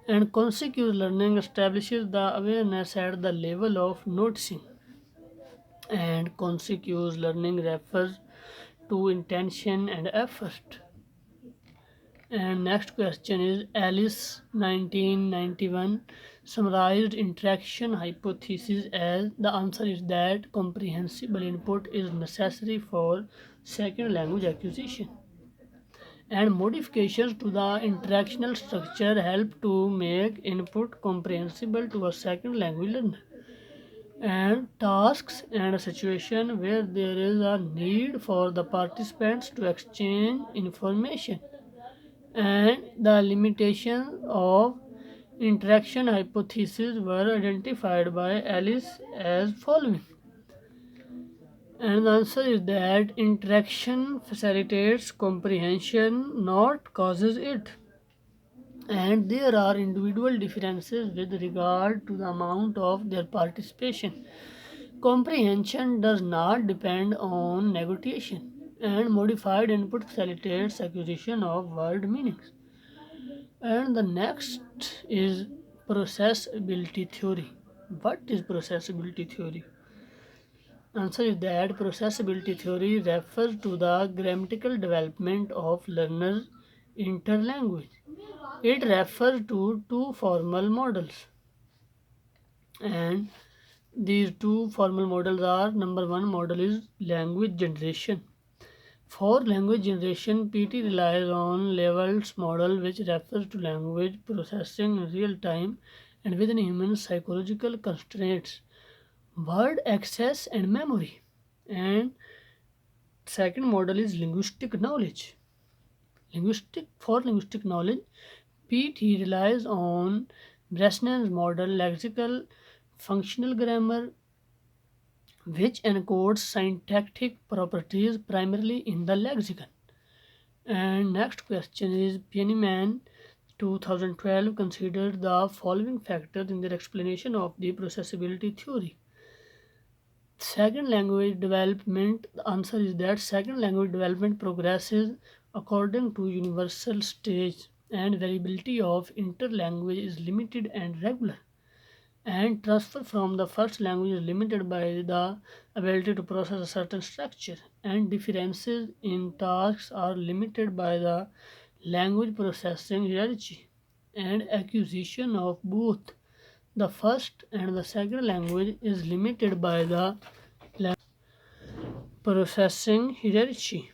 And conscious learning establishes the awareness at the level of noticing. And conscious learning refers to intention and effort. And next question is, Alice 1991 summarized interaction hypothesis as, the answer is that comprehensible input is necessary for second language acquisition, and modifications to the interactional structure help to make input comprehensible to a second language learner. And tasks and a situation where there is a need for the participants to exchange information. And the limitations of interaction hypothesis were identified by Alice as following. And the answer is that interaction facilitates comprehension, not causes it. And there are individual differences with regard to the amount of their participation. Comprehension does not depend on negotiation, and modified input facilitates acquisition of word meanings. And the next is processability theory. What is processability theory? Answer is that processability theory refers to the grammatical development of learners' interlanguage. It refers to two formal models, and these two formal models are, number one model is language generation. For language generation, PT relies on Levels model, which refers to language processing in real time and within human psychological constraints, word access and memory. And second model is linguistic knowledge. Linguistic knowledge, PT relies on Bresnan's model, lexical functional grammar, which encodes syntactic properties primarily in the lexicon. And next question is, Pennyman 2012 considered the following factors in their explanation of the processability theory. Second language development, the answer is that second language development progresses according to universal stage, and variability of interlanguage is limited and regular, and transfer from the first language is limited by the ability to process a certain structure, and differences in tasks are limited by the language processing hierarchy, and acquisition of both The first and the second language is limited by the processing hierarchy.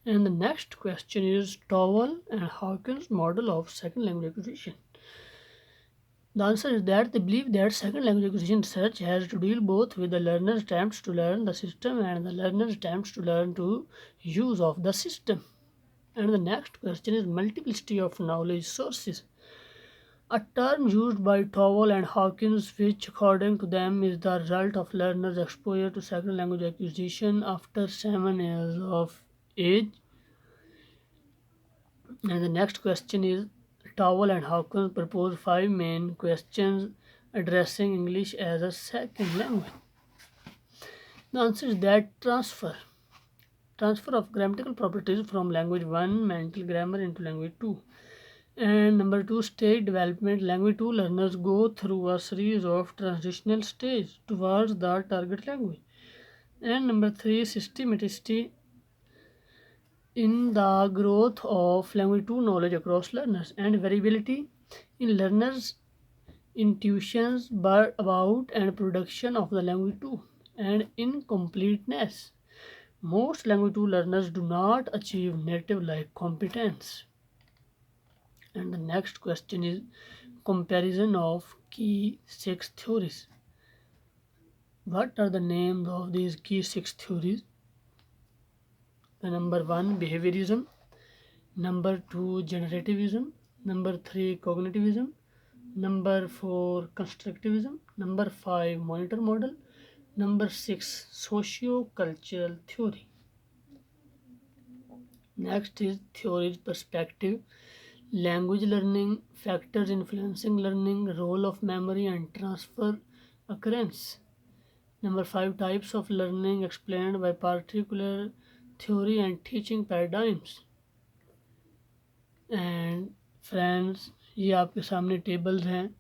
And the next question is Towell and Hawkins' model of second language acquisition. The answer is that they believe that second language acquisition research has to deal both with the learner's attempts to learn the system and the learner's attempts to learn to use of the system. And the next question is multiplicity of knowledge sources. A term used by Towell and Hawkins, which according to them is the result of learners' exposure to second language acquisition after 7 years of age. And the next question is Towell and Hawkins propose five main questions addressing English as a second language. The answer is that transfer of grammatical properties from language 1 mental grammar into language 2. And number 2, stage development. Language 2 learners go through a series of transitional stages towards the target language. And number 3, systematicity in the growth of language 2 knowledge across learners, and variability in learners' intuitions about and production of the language 2, and incompleteness. Most language 2 learners do not achieve native like competence. And the next question is comparison of key six theories. What are the names of these key six theories? The number 1, behaviorism. Number 2, generativism. Number 3, cognitivism. Number 4, constructivism. Number 5, monitor model. Number 6, socio-cultural theory. Next is theories perspective, language learning, factors influencing learning, role of memory and transfer occurrence. Number 5, types of learning explained by particular theory and teaching paradigms. And friends, ये आपके सामने tables हैं,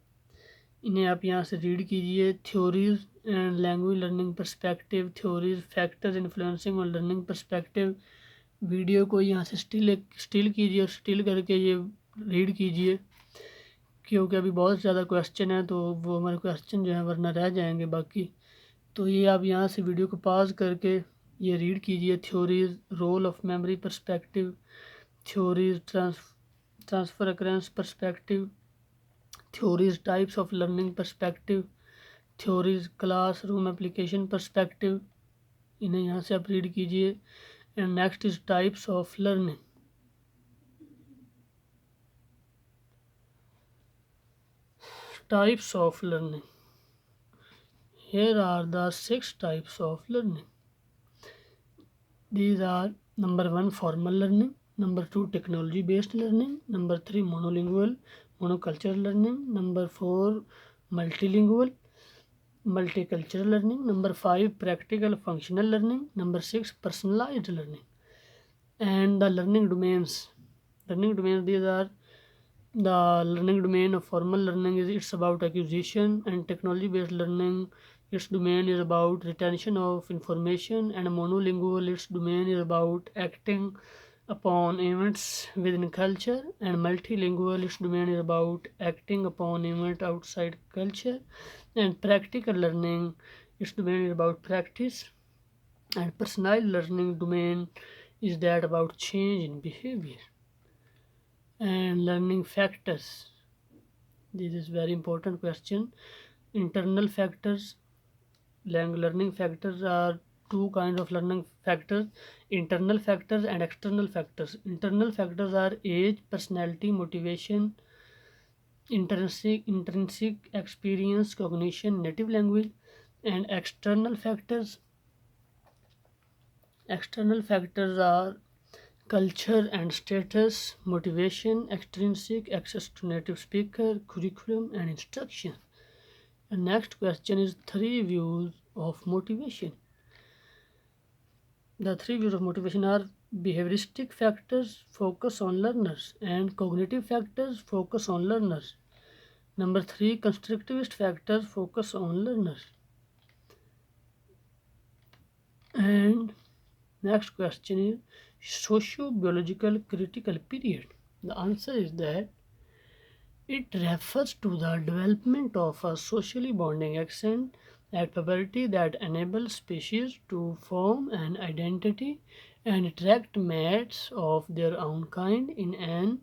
इन्हें आप यहाँ से read कीजिए. Theories and language learning perspective, theories, factors influencing और लर्निंग पर्सपेक्टिव. वीडियो को यहाँ से स्टिल कीजिए और स्टिल करके ये रीड कीजिए, क्योंकि अभी बहुत ज़्यादा क्वेश्चन है तो वो हमारे क्वेश्चन जो है वरना रह जाएंगे बाकी. तो ये आप यहाँ से वीडियो को पॉज करके ये रीड कीजिए. Theories, role of memory perspective, theories, transfer occurrence perspective, theories, types of learning perspective, theories, classroom application perspective. इन्हें यहाँ से आप रीड कीजिए. And next is types of learning. Types of learning. Here are the 6 types of learning. These are number 1, formal learning. Number 2, technology based learning. Number 3, monolingual, monocultural learning. Number 4, multilingual, multicultural learning. Number 5, practical functional learning. Number 6, personalized learning. And the learning domains. These are the learning domain of formal learning is it's about acquisition, and technology based learning, its domain is about retention of information, and monolingual, its domain is about acting upon events within culture, and multilingual, its domain is about acting upon event outside culture, and practical learning, its domain is about practice, and personalized learning domain is that about change in behavior. And learning factors, this is very important question. Internal factors, learning factors are two kinds of learning factors: internal factors and external factors. Internal factors are age, personality, motivation, intrinsic experience, cognition, native language. And external factors are culture and status, motivation, extrinsic, access to native speaker, curriculum and instruction. And next question is 3 views of motivation. The 3 views of motivation are behavioristic factors focus on learners, and cognitive factors focus on learners. Number 3, constructivist factors focus on learners. And next question is socio-biological critical period. The answer is that it refers to the development of a socially bonding action at puberty that enables species to form an identity and attract mates of their own kind in an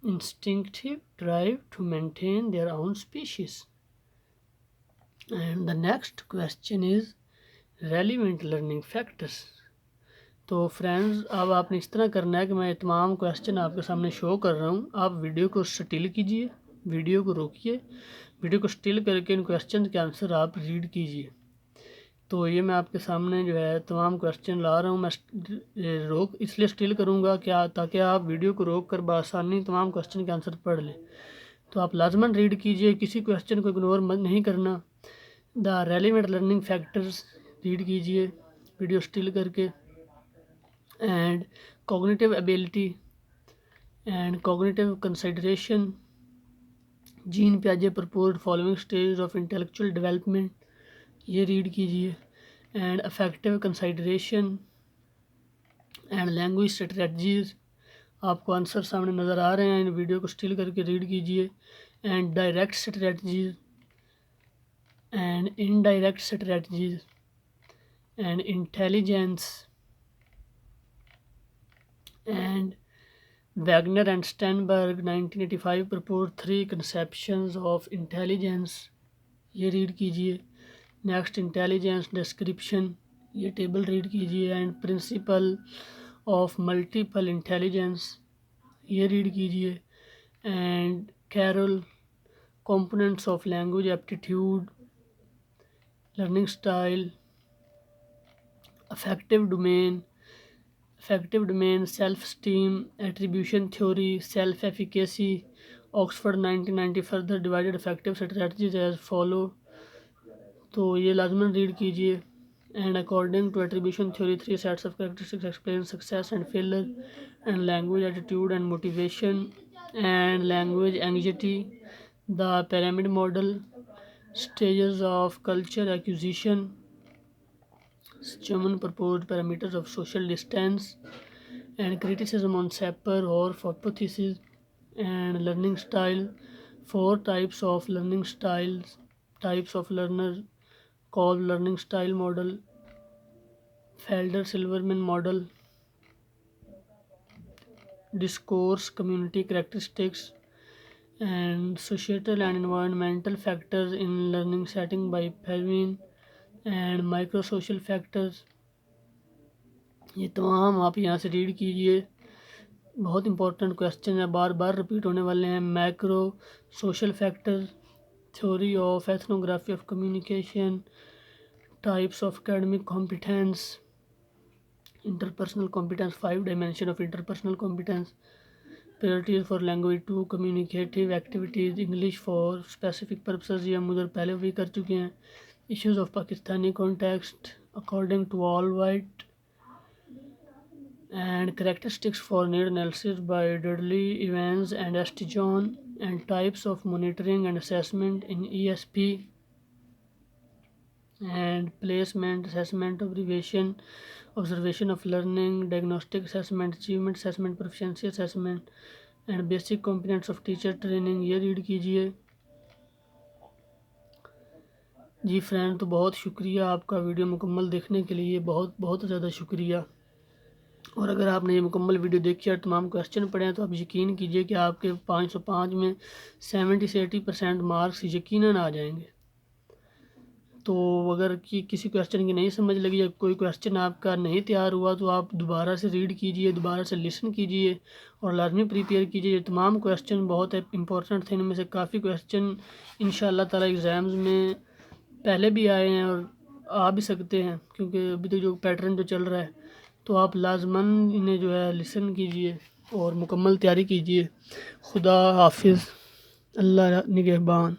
instinctive drive to maintain their own species. And the next question is relevant learning factors. तो friends अब आपने इस तरह करना है कि मैं तमाम क्वेश्चन आपके सामने शो कर रहा हूँ, आप वीडियो को स्टिल कीजिए, वीडियो को रोकिए, वीडियो को स्टिल करके इन क्वेश्चन के आंसर आप रीड कीजिए। तो ये मैं आपके सामने जो है तमाम क्वेश्चन ला रहा हूँ, मैं रोक इसलिए स्टिल करूँगा क्या, ताकि आप वीडियो को रोक कर बआसानी तमाम क्वेश्चन के आंसर पढ़ लें। तो आप लाजमन रीड कीजिए, किसी क्वेश्चन को इग्नोर मत नहीं करना। The relevant learning factors read कीजिए वीडियो स्टिल करके। And cognitive ability and cognitive consideration. Jean Piaget proposed following stages of intellectual development, ये रीड कीजिए। And affective consideration and language strategies, आपको आंसर सामने नज़र आ रहे हैं, इन वीडियो को स्टिल करके रीड कीजिए। And direct strategies and indirect strategies and intelligence and Wagner and Sternberg 1985 proposed 3 conceptions of intelligence, ये रीड कीजिए। नेक्स्ट इंटेलिजेंस डिस्क्रिप्शन, ये टेबल रीड कीजिए। And principle of multiple intelligence, ये रीड कीजिए। And Carroll components of language aptitude, learning style, affective domain, self-esteem, attribution theory, self-efficacy. Oxford 1990 further divided effective strategies as follow, तो ये लाजमन read कीजिए। And according to attribution theory, 3 sets of characteristics explain success and failure, and language attitude and motivation, and language anxiety. The pyramid model, stages of culture acquisition, Schumann proposed parameters of social distance, and criticism on Sapir or hypothesis. And learning style, 4 types of learning styles, types of learner called learning style model, Felder-Silverman model, discourse, community characteristics, and societal and environmental factors in learning setting by Pelvin, and microsocial factors। ये तमाम आप यहाँ से read कीजिए, बहुत important question है, बार बार repeat होने वाले हैं। Macro social factor, theory of ethnography of communication, types of academic competence, interpersonal competence, 5 dimension of interpersonal competence, priorities for language 2, communicative activities, English for specific purposes, ये हम उधर पहले भी कर चुके हैं। Issues of Pakistani context according to Allwright, and characteristics for need analysis by Dudley, Evans and St. John, and types of monitoring and assessment in ESP, and placement assessment, observation of learning, diagnostic assessment, achievement assessment, proficiency assessment, and basic components of teacher training, ये read कीजिए। जी friend, तो बहुत शुक्रिया आपका video मुकम्मल देखने के लिए, बहुत बहुत ज़्यादा शुक्रिया। और अगर आपने ये मुकम्मल वीडियो देखी और तमाम क्वेश्चन पढ़े हैं तो आप यकीन कीजिए कि आपके 505 में 70 से 80% मार्क्स यकीनन आ जाएंगे। तो अगर किसी क्वेश्चन की नहीं समझ लगी या कोई क्वेश्चन आपका नहीं तैयार हुआ तो आप दोबारा से रीड कीजिए, दोबारा से लिसन कीजिए और लाजमी प्रिपेयर कीजिए। ये तमाम क्वेश्चन बहुत इंपॉर्टेंट थे, इनमें से काफ़ी क्वेश्चन इंशाअल्लाह ताला एग्ज़ाम्स में पहले भी आए हैं और आ भी सकते हैं, क्योंकि अभी तक जो पैटर्न जो चल रहा है, तो आप लाजमन इन्हें जो है लिसन कीजिए और मुकम्मल तैयारी कीजिए। खुदा हाफिज़, अल्लाह निगहबान।